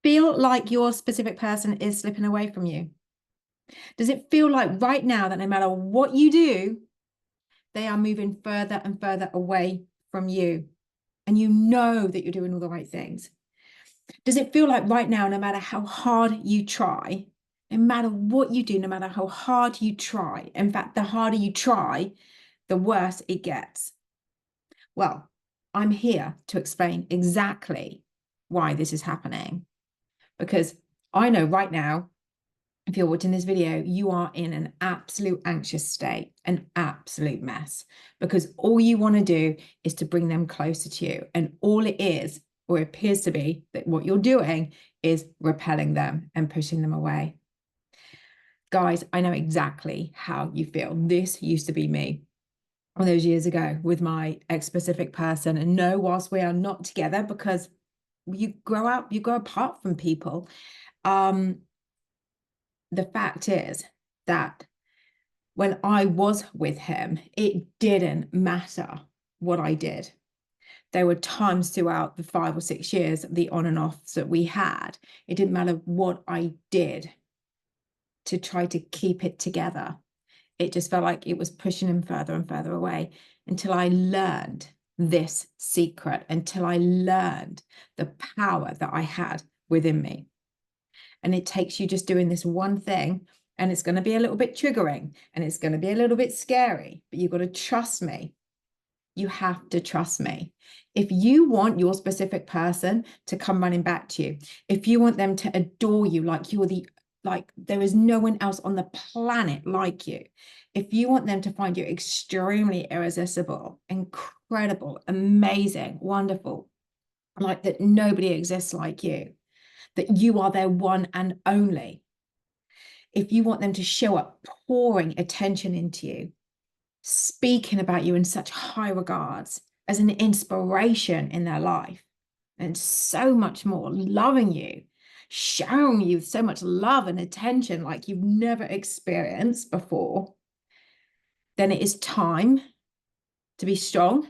feel like your specific person is slipping away from you? Does it feel like right now that no matter what you do, they are moving further and further away from you? And you know that you're doing all the right things. Does it feel like right now, no matter how hard you try, no matter what you do, no matter how hard you try, in fact, the harder you try, the worse it gets? Well, I'm here to explain exactly why this is happening, because I know right now, if you're watching this video, you are in an absolute anxious state, an absolute mess, because all you want to do is to bring them closer to you. And all it is, or it appears to be, that what you're doing is repelling them and pushing them away. Guys, I know exactly how you feel. This used to be me all those years ago with my ex-specific person. And no, whilst we are not together, because you grow up, you grow apart from people. The fact is that when I was with him, it didn't matter what I did. There were times throughout the 5 or 6 years, the on and offs that we had, it didn't matter what I did to try to keep it together. It just felt like it was pushing him further and further away, until I learned this secret, until I learned the power that I had within me. And it takes you just doing this one thing, and it's going to be a little bit triggering and it's going to be a little bit scary, but you've got to trust me. You have to trust me. If you want your specific person to come running back to you, if you want them to adore you like you're like there is no one else on the planet like you, if you want them to find you extremely irresistible, incredible, amazing, wonderful, like that nobody exists like you, that you are their one and only, if you want them to show up pouring attention into you, speaking about you in such high regards, as an inspiration in their life, and so much more, loving you, showing you so much love and attention like you've never experienced before, then it is time to be strong,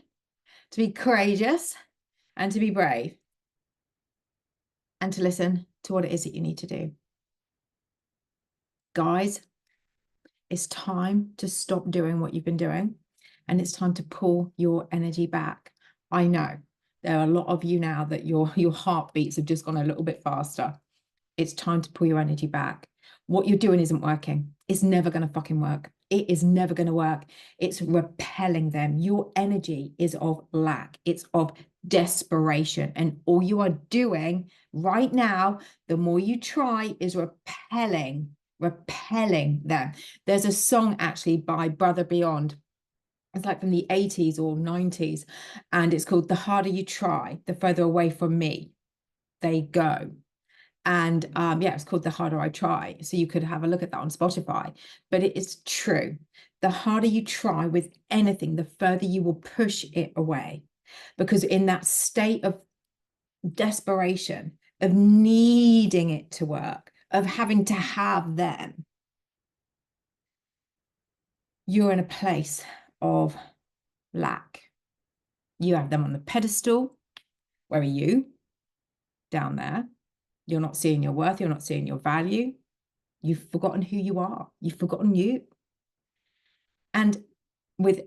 to be courageous, and to be brave, and to listen to what it is that you need to do. Guys, it's time to stop doing what you've been doing, and it's time to pull your energy back. I know there are a lot of you now that your heartbeats have just gone a little bit faster. It's time to pull your energy back. What you're doing isn't working. It's never going to fucking work. It is never going to work. It's repelling them. Your energy is of lack. It's of desperation. And all you are doing right now, the more you try, is repelling them. There's a song actually by Brother Beyond. It's like from the 80s or 90s. And it's called The Harder You Try, the Further Away From Me They Go. And yeah, it's called The Harder I Try. So you could have a look at that on Spotify. But it is true. The harder you try with anything, the further you will push it away. Because in that state of desperation, of needing it to work, of having to have them, you're in a place of lack. You have them on the pedestal. Where are you? Down there. You're not seeing your worth. You're not seeing your value. You've forgotten who you are. You've forgotten you. And with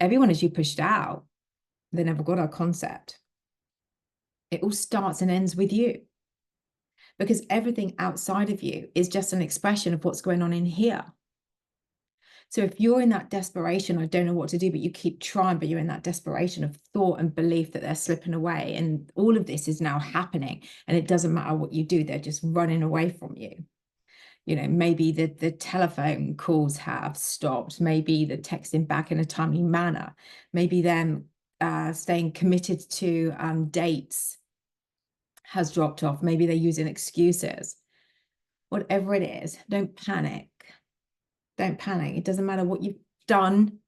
everyone, as you pushed out, they never got our concept. It all starts and ends with you, because everything outside of you is just an expression of what's going on in here. So if you're in that desperation, I don't know what to do, but you keep trying, but you're in that desperation of thought and belief that they're slipping away, and all of this is now happening, and it doesn't matter what you do, they're just running away from you. You know, maybe the telephone calls have stopped, maybe the texting back in a timely manner, maybe them staying committed to dates has dropped off, maybe they're using excuses. Whatever it is, don't panic. Don't panic. It doesn't matter what you've done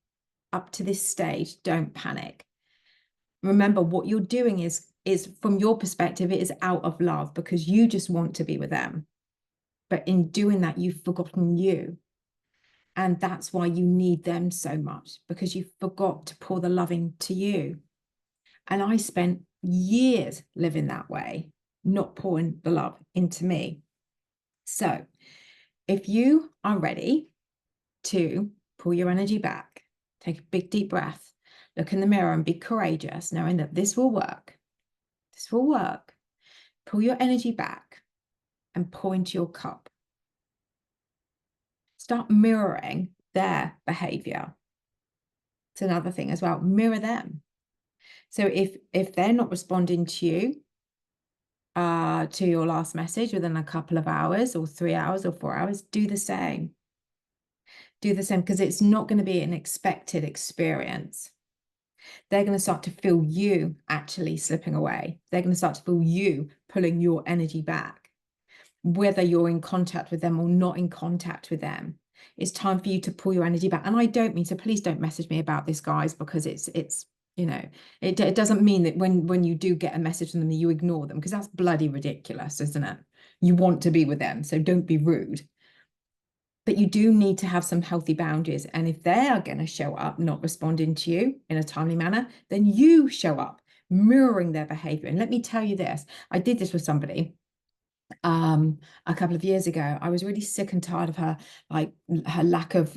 up to this stage. Don't panic. Remember, what you're doing is from your perspective, it is out of love, because you just want to be with them. But in doing that, you've forgotten you. And that's why you need them so much, because you forgot to pour the love into you. And I spent years living that way. not pouring the love into me. So if you are ready to pull your energy back, take a big deep breath, look in the mirror and be courageous, knowing that this will work. This will work. Pull your energy back and pour into your cup. Start mirroring their behavior. It's another thing as well. Mirror them. So if they're not responding to you, to your last message within a couple of hours or 3 hours or 4 hours, do the same. Do the same, because it's not going to be an expected experience. They're going to start to feel you actually slipping away. They're going to start to feel you pulling your energy back, whether you're in contact with them or not in contact with them. It's time for you to pull your energy back. And I don't mean, so please don't message me about this, guys, because it's you know, it doesn't mean that when you do get a message from them, you ignore them, because that's bloody ridiculous, isn't it? You want to be with them, so don't be rude. But you do need to have some healthy boundaries. And if they are going to show up not responding to you in a timely manner, then you show up mirroring their behavior. And let me tell you this, I did this with somebody a couple of years ago. I was really sick and tired of her lack of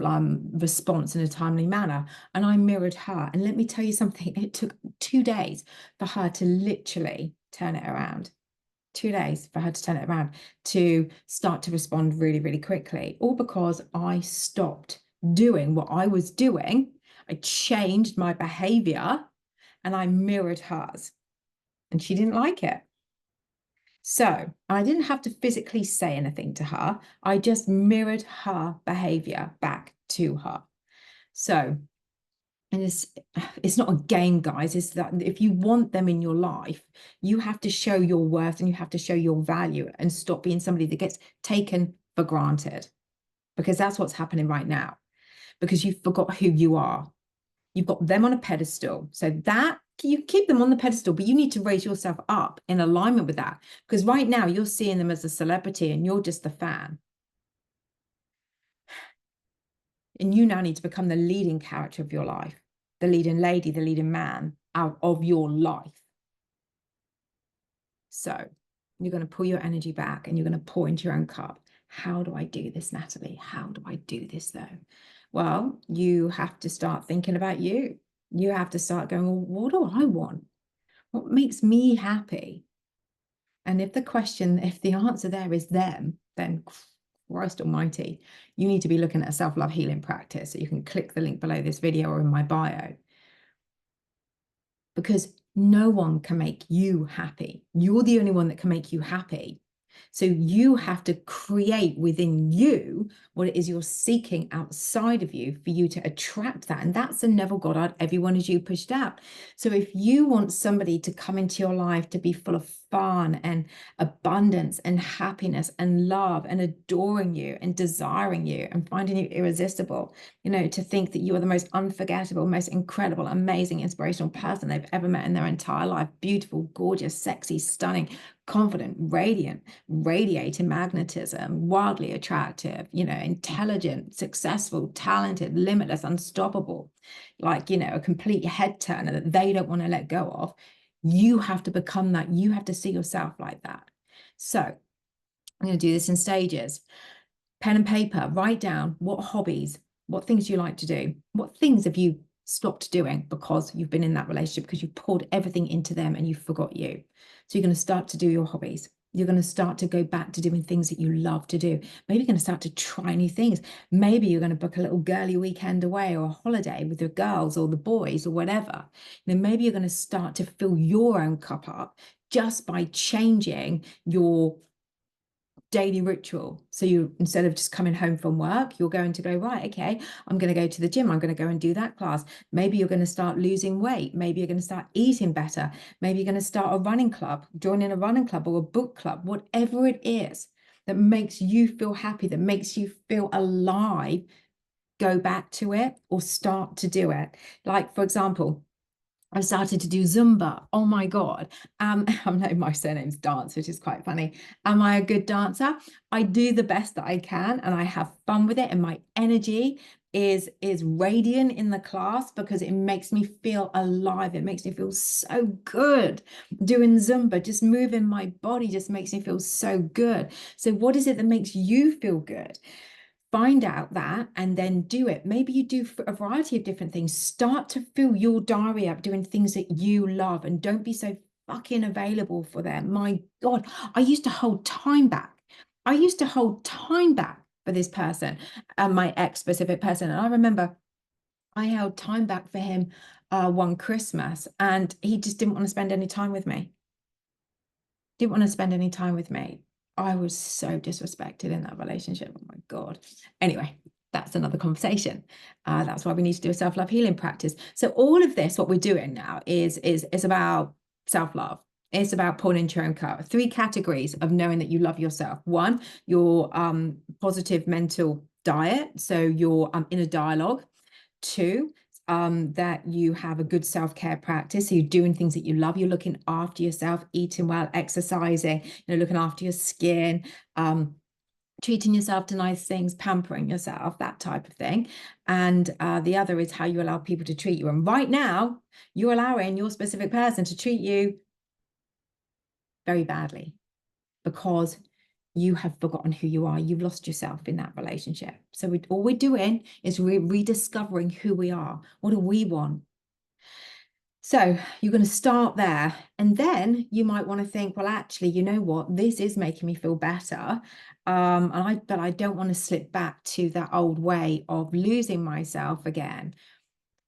response in a timely manner, and I mirrored her. And let me tell you something, it took 2 days for her to literally turn it around. 2 days for her to turn it around, to start to respond really, really quickly, all because I stopped doing what I was doing. I changed my behavior and I mirrored hers, and she didn't like it. So I didn't have to physically say anything to her. I just mirrored her behavior back to her. So, and it's not a game, guys. It's that if you want them in your life, you have to show your worth and you have to show your value and stop being somebody that gets taken for granted, because that's what's happening right now, because you forgot who you are. You've got them on a pedestal. So that you keep them on the pedestal, but you need to raise yourself up in alignment with that, because right now you're seeing them as a celebrity and you're just the fan. And you now need to become the leading character of your life, the leading lady, the leading man out of your life. So you're going to pull your energy back and you're going to pour into your own cup. How do I do this, Natalie? How do I do this, though? Well, you have to start thinking about you. You have to start going, well, what do I want? What makes me happy? And if the answer there is them, then Christ almighty, you need to be looking at a self-love healing practice. So you can click the link below this video or in my bio, because no one can make you happy. You're the only one that can make you happy. So you have to create within you what it is you're seeking outside of you for you to attract that. And that's the Neville Goddard, everyone is you pushed out. So if you want somebody to come into your life to be full of fun and abundance and happiness and love and adoring you and desiring you and finding you irresistible, to think that you are the most unforgettable, most incredible, amazing, inspirational person they've ever met in their entire life, beautiful, gorgeous, sexy, stunning, confident, radiant, radiating magnetism, wildly attractive, intelligent, successful, talented, limitless, unstoppable, a complete head turner that they don't want to let go of. You have to become that. You have to see yourself like that. So I'm going to do this in stages. Pen and paper, write down what hobbies, what things you like to do, what things have you stopped doing because you've been in that relationship, because you've poured everything into them and you forgot you. So you're going to start to do your hobbies. You're going to start to go back to doing things that you love to do. Maybe you're going to start to try new things. Maybe you're going to book a little girly weekend away or a holiday with the girls or the boys or whatever. Maybe you're going to start to fill your own cup up just by changing your daily ritual. So you, instead of just coming home from work, you're going to go, right, okay, I'm going to go to the gym. I'm going to go and do that class. Maybe you're going to start losing weight. Maybe you're going to start eating better. Maybe you're going to start a running club, joining a running club or a book club, whatever it is that makes you feel happy, that makes you feel alive. Go back to it or start to do it. Like, for example, I started to do Zumba. Oh my God. I know my surname's Dance, which is quite funny. Am I a good dancer? I do the best that I can and I have fun with it, and my energy is radiant in the class because it makes me feel alive. It makes me feel so good. Doing Zumba, just moving my body just makes me feel so good. So what is it that makes you feel good? Find out that and then do it. Maybe you do a variety of different things. Start to fill your diary up doing things that you love, and don't be so fucking available for them. My God, I used to hold time back. I used to hold time back for this person, and my ex specific person. And I remember I held time back for him one Christmas, and he just didn't want to spend any time with me. Didn't want to spend any time with me. I was so disrespected in that relationship. Oh my God. Anyway, that's another conversation. That's why we need to do a self-love healing practice. So all of this, what we're doing now is about self-love. It's about pouring into your own cup. 3 categories of knowing that you love yourself. 1, your positive mental diet. So your inner dialogue. 2, that you have a good self-care practice. So you're doing things that you love. You're looking after yourself, eating well, exercising, looking after your skin, treating yourself to nice things, pampering yourself, that type of thing. And the other is how you allow people to treat you. And right now, you're allowing your specific person to treat you very badly because you have forgotten who you are. You've lost yourself in that relationship. So all we're doing is rediscovering who we are. What do we want? So you're going to start there. And then you might want to think, well, actually, you know what? This is making me feel better. But I don't want to slip back to that old way of losing myself again.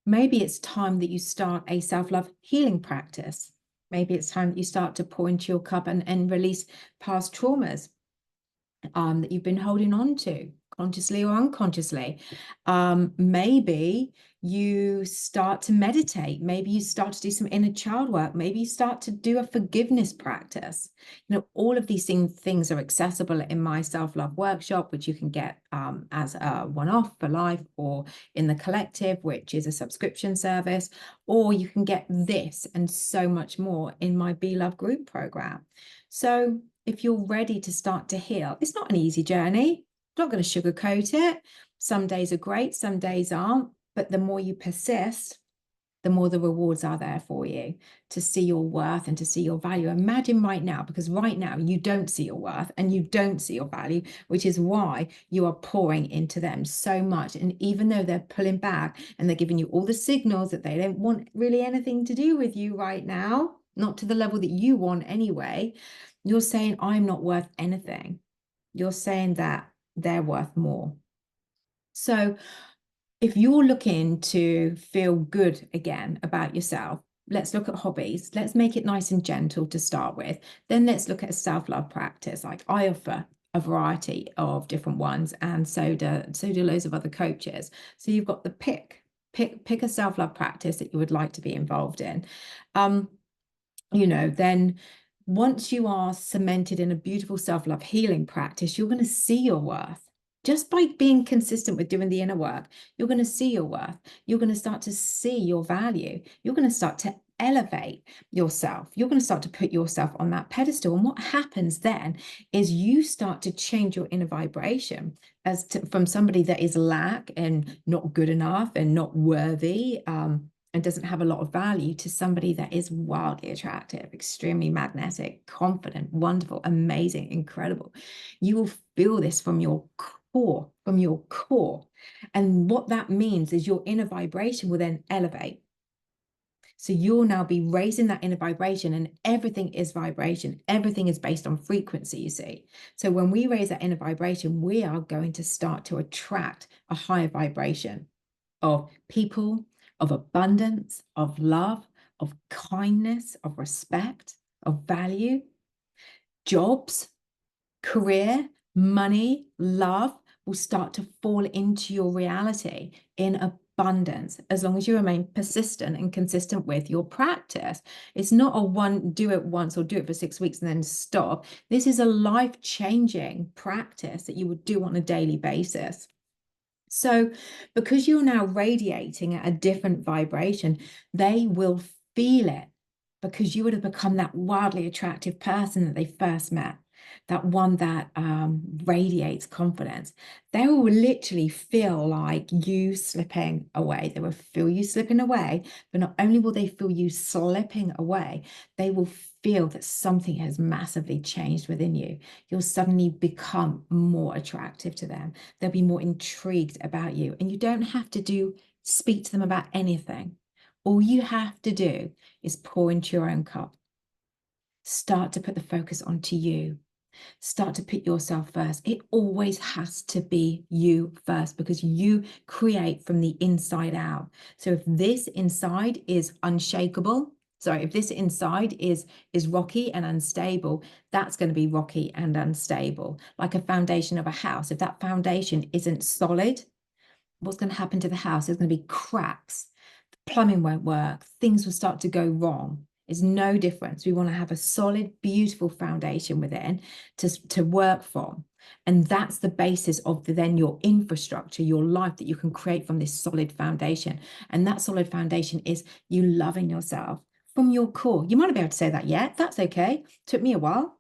Maybe it's time that you start a self-love healing practice. Maybe it's time that you start to pour into your cup and release past traumas that you've been holding on to, consciously or unconsciously. Maybe you start to meditate. Maybe you start to do some inner child work. Maybe you start to do a forgiveness practice. All of these things are accessible in my self-love workshop, which you can get as a one-off for life, or in the collective, which is a subscription service, or you can get this and so much more in my Be Love group program. So if you're ready to start to heal, it's not an easy journey. I'm not going to sugarcoat it. Some days are great, some days aren't. But the more you persist, the more the rewards are there for you to see your worth and to see your value. Imagine right now, because right now you don't see your worth and you don't see your value, which is why you are pouring into them so much. And even though they're pulling back and they're giving you all the signals that they don't want really anything to do with you right now, not to the level that you want anyway, you're saying, I'm not worth anything. You're saying that they're worth more. So if you're looking to feel good again about yourself, let's look at hobbies. Let's make it nice and gentle to start with. Then let's look at a self-love practice. Like I offer a variety of different ones, and so do loads of other coaches. So you've got the pick a self-love practice that you would like to be involved in. Then once you are cemented in a beautiful self-love healing practice, you're going to see your worth. Just by being consistent with doing the inner work, you're going to see your worth. You're going to start to see your value. You're going to start to elevate yourself. You're going to start to put yourself on that pedestal. And what happens then is you start to change your inner vibration from somebody that is lack and not good enough and not worthy, and doesn't have a lot of value, to somebody that is wildly attractive, extremely magnetic, confident, wonderful, amazing, incredible. You will feel this from your core, And what that means is your inner vibration will then elevate. So you'll now be raising that inner vibration, and everything is vibration. Everything is based on frequency, you see. So when we raise that inner vibration, we are going to start to attract a higher vibration of people, of abundance, of love, of kindness, of respect, of value, jobs, career, money, love will start to fall into your reality in abundance, as long as you remain persistent and consistent with your practice. It's not do it once or do it for 6 weeks and then stop. This is a life-changing practice that you would do on a daily basis. So because you're now radiating at a different vibration, they will feel it, because you would have become that wildly attractive person that they first met. that one that radiates confidence, they will literally feel like you slipping away. They will feel you slipping away, but not only will they feel you slipping away, they will feel that something has massively changed within you. You'll suddenly become more attractive to them. They'll be more intrigued about you. And you don't have to speak to them about anything. All you have to do is pour into your own cup. Start to put the focus onto you. Start to put yourself first. It always has to be you first, because you create from the inside out. So if this inside is unshakable, if this inside is rocky and unstable, that's going to be rocky and unstable. Like a foundation of a house. If that foundation isn't solid, what's going to happen to the house? There's going to be cracks. The plumbing won't work. Things will start to go wrong. It's no difference. We want to have a solid, beautiful foundation within to work from. And that's the basis of then your infrastructure, your life that you can create from this solid foundation. And that solid foundation is you loving yourself from your core. You might not be able to say that yet. That's okay. Took me a while.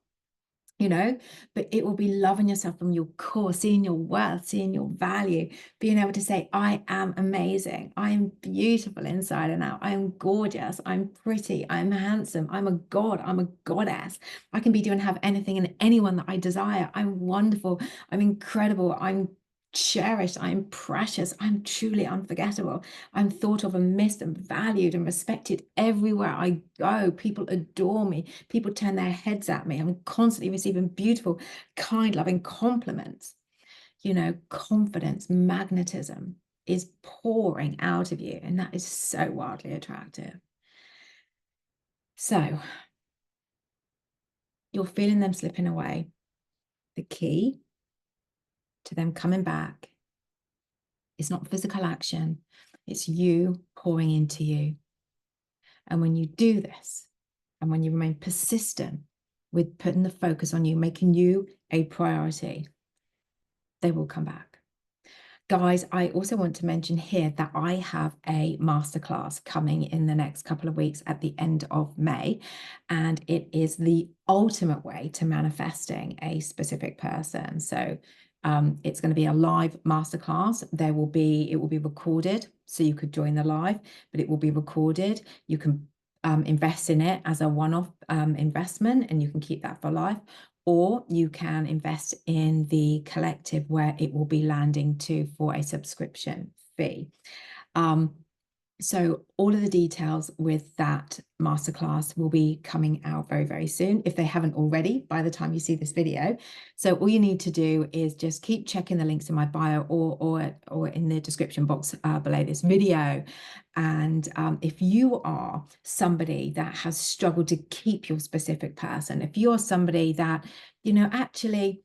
But it will be loving yourself from your core, seeing your worth, seeing your value, being able to say, I am amazing. I am beautiful inside and out. I am gorgeous. I'm pretty. I'm handsome. I'm a god. I'm a goddess. I can be, do, and have anything and anyone that I desire. I'm wonderful. I'm incredible. I'm cherished. I'm precious. I'm truly unforgettable. I'm thought of and missed and valued and respected everywhere I go. People adore me. People turn their heads at me. I'm constantly receiving beautiful, kind, loving compliments. Confidence, magnetism is pouring out of you, and that is so wildly attractive. So you're feeling them slipping away. The key to them coming back is not physical action. It's you pouring into you. And when you do this, and when you remain persistent with putting the focus on you, making you a priority, they will come back. Guys, I also want to mention here that I have a masterclass coming in the next couple of weeks at the end of May, and it is the ultimate way to manifesting a specific person. So it's going to be a live masterclass. It will be recorded, so you could join the live, but it will be recorded. You can invest in it as a one-off investment, and you can keep that for life. Or you can invest in the collective, where it will be landing for a subscription fee. So all of the details with that masterclass will be coming out very, very soon, if they haven't already by the time you see this video. So all you need to do is just keep checking the links in my bio or in the description box below this video. And if you are somebody that has struggled to keep your specific person, if you're somebody that, actually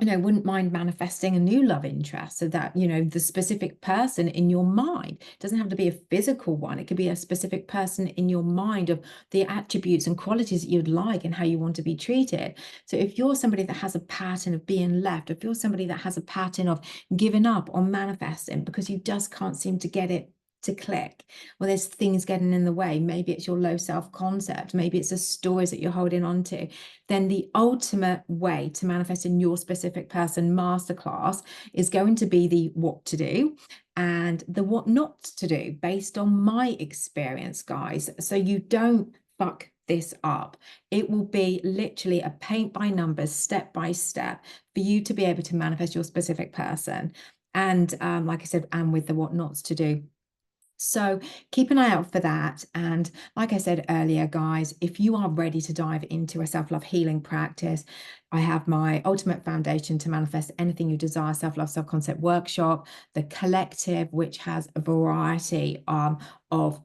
wouldn't mind manifesting a new love interest, so that, the specific person in your mind doesn't have to be a physical one. It could be a specific person in your mind of the attributes and qualities that you'd like and how you want to be treated. So if you're somebody that has a pattern of being left, if you're somebody that has a pattern of giving up on manifesting because you just can't seem to get it to click, well, there's things getting in the way. Maybe it's your low self-concept, maybe it's the stories that you're holding on to. Then the ultimate way to manifest in your specific person masterclass is going to be the what to do and the what not to do, based on my experience, guys. So you don't fuck this up. It will be literally a paint by numbers, step by step, for you to be able to manifest your specific person. And like I said, and with the what nots to do. So keep an eye out for that. And like I said earlier, guys, if you are ready to dive into a self-love healing practice, I have my ultimate foundation to manifest anything you desire self-love, self-concept workshop, the collective, which has a variety of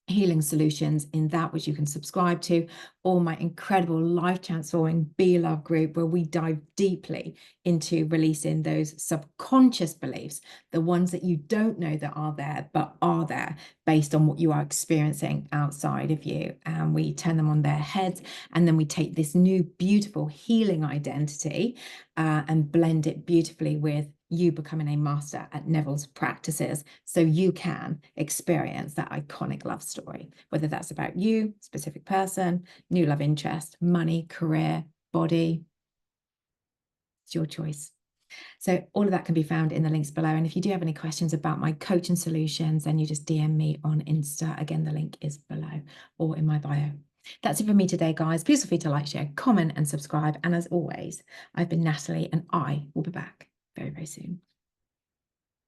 healing solutions in that, which you can subscribe to, or my incredible life transforming Be Love group, where we dive deeply into releasing those subconscious beliefs, the ones that you don't know that are there, but are there based on what you are experiencing outside of you. And we turn them on their heads, and then we take this new beautiful healing identity and blend it beautifully with you becoming a master at Neville's practices, so you can experience that iconic love story, whether that's about you, specific person, new love interest, money, career, body, It's your choice. So all of that can be found in the links below. And if you do have any questions about my coaching solutions, then you just DM me on Insta. Again, the link is below or in my bio. That's it for me today, guys. Please feel free to like, share, comment, and subscribe. And as always, I've been Natalie, and I will be